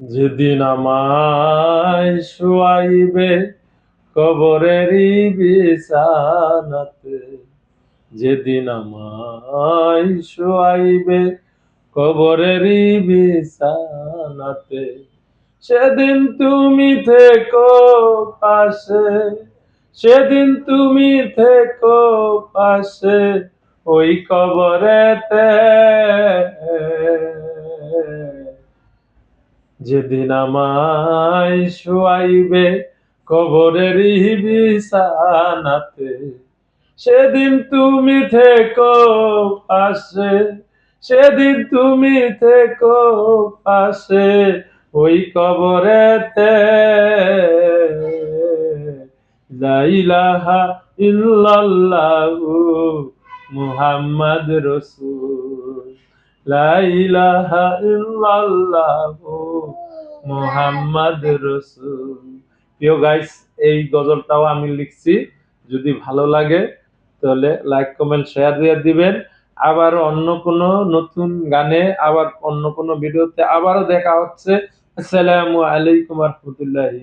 যেদিন আমায় শুয়াইবে কবরেরই বিছানাতে, যেদিন আমায় শুয়াইবে কবরেরই বিছানাতে, সেদিন তুমি থেকো পাশে, সেদিন তুমি থেকো পাশে ওই কবরেতে। যেদিন আমায় শুয়াইবে কবরেরই বিছানাতে, সেদিন তুমি থেকো পাশে, সেদিন তুমি থেকো পাশে ওই কবরেতে। লা ইলাহা ইল্লাল্লাহু মুহাম্মাদ রাসূল, লা ইলাহা ইল্লাল্লাহু মুহাম্মাদ রাসূল। প্রিয় গাইস, এই গজলটাও আমি লিখছি। যদি ভালো লাগে তাহলে লাইক কমেন্ট শেয়ার দিয়ে দিবেন। আবার অন্য কোনো নতুন গানে, আবার অন্য কোনো ভিডিওতে আবারও দেখা হচ্ছে। আসসালামু আলাইকুম ওয়া রাহমাতুল্লাহি